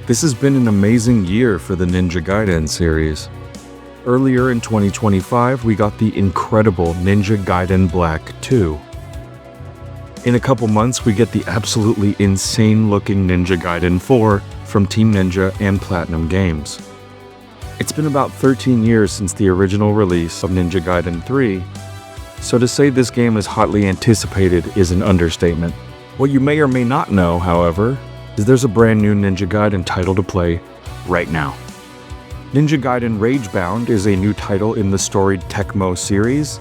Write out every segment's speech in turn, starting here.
This has been an amazing year for the Ninja Gaiden series. Earlier in 2025, we got the incredible Ninja Gaiden Black 2. In a couple months, we get the absolutely insane-looking Ninja Gaiden 4 from Team Ninja and Platinum Games. It's been about 13 years since the original release of Ninja Gaiden 3, so to say this game is hotly anticipated is an understatement. What you may or may not know, however, is there's a brand new Ninja Gaiden title to play right now. Ninja Gaiden Ragebound is a new title in the storied Tecmo series.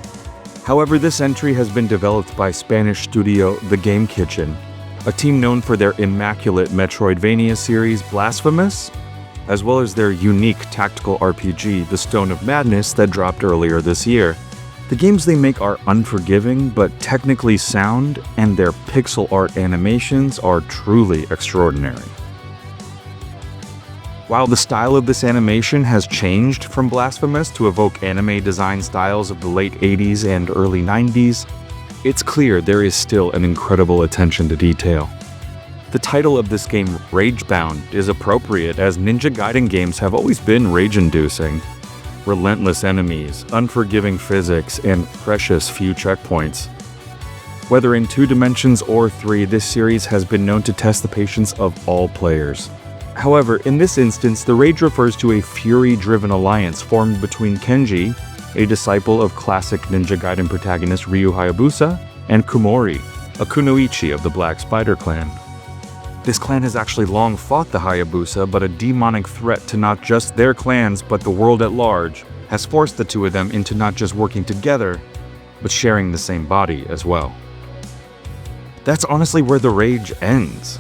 However, this entry has been developed by Spanish studio The Game Kitchen, a team known for their immaculate Metroidvania series Blasphemous, as well as their unique tactical RPG The Stone of Madness that dropped earlier this year. The games they make are unforgiving but technically sound, and their pixel art animations are truly extraordinary. While the style of this animation has changed from Blasphemous to evoke anime design styles of the late 80s and early 90s, it's clear there is still an incredible attention to detail. The title of this game, Ragebound, is appropriate as Ninja Gaiden games have always been rage-inducing. Relentless enemies, unforgiving physics, and precious few checkpoints. Whether in 2 dimensions or 3, this series has been known to test the patience of all players. However, in this instance, the rage refers to a fury-driven alliance formed between Kenji, a disciple of classic Ninja Gaiden protagonist Ryu Hayabusa, and Kumori, a kunoichi of the Black Spider clan. This clan has actually long fought the Hayabusa, but a demonic threat to not just their clans but the world at large has forced the two of them into not just working together, but sharing the same body as well. That's honestly where the rage ends.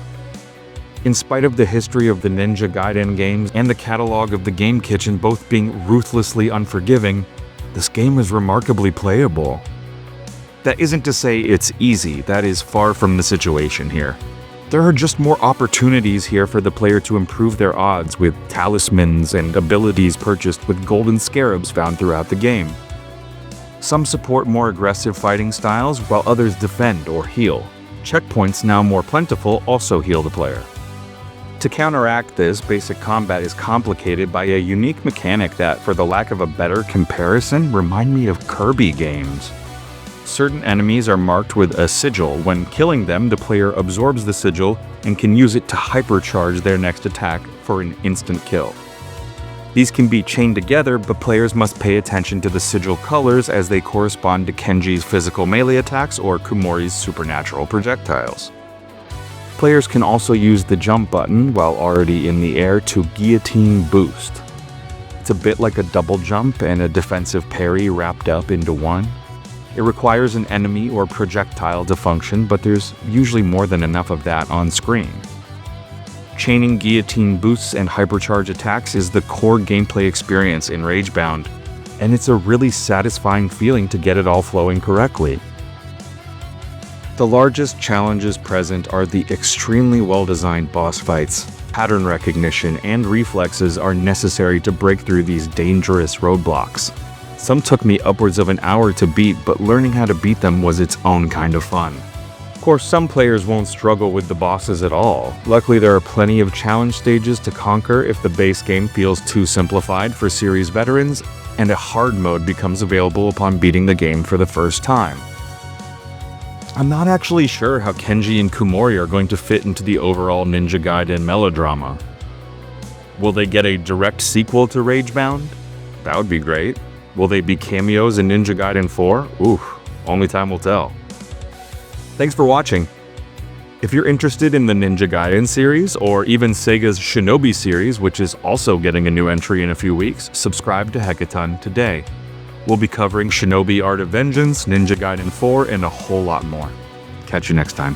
In spite of the history of the Ninja Gaiden games and the catalog of the Game Kitchen both being ruthlessly unforgiving, this game is remarkably playable. That isn't to say it's easy, that is far from the situation here. There are just more opportunities here for the player to improve their odds with talismans and abilities purchased with golden scarabs found throughout the game. Some support more aggressive fighting styles while others defend or heal. Checkpoints, now more plentiful, also heal the player. To counteract this, basic combat is complicated by a unique mechanic that, for the lack of a better comparison, remind me of Kirby games. Certain enemies are marked with a sigil. When killing them, the player absorbs the sigil and can use it to hypercharge their next attack for an instant kill. These can be chained together, but players must pay attention to the sigil colors as they correspond to Kenji's physical melee attacks or Kumori's supernatural projectiles. Players can also use the jump button while already in the air to guillotine boost. It's a bit like a double jump and a defensive parry wrapped up into one. It requires an enemy or projectile to function, but there's usually more than enough of that on screen. Chaining guillotine boosts and hypercharge attacks is the core gameplay experience in Ragebound, and it's a really satisfying feeling to get it all flowing correctly. The largest challenges present are the extremely well-designed boss fights. Pattern recognition and reflexes are necessary to break through these dangerous roadblocks. Some took me upwards of an hour to beat, but learning how to beat them was its own kind of fun. Of course, some players won't struggle with the bosses at all. Luckily, there are plenty of challenge stages to conquer if the base game feels too simplified for series veterans, and a hard mode becomes available upon beating the game for the first time. I'm not actually sure how Kenji and Kumori are going to fit into the overall Ninja Gaiden melodrama. Will they get a direct sequel to Ragebound? That would be great. Will they be cameos in Ninja Gaiden 4? Oof, only time will tell. Thanks for watching. If you're interested in the Ninja Gaiden series, or even Sega's Shinobi series, which is also getting a new entry in a few weeks, subscribe to Hekaton today. We'll be covering Shinobi Art of Vengeance, Ninja Gaiden 4, and a whole lot more. Catch you next time.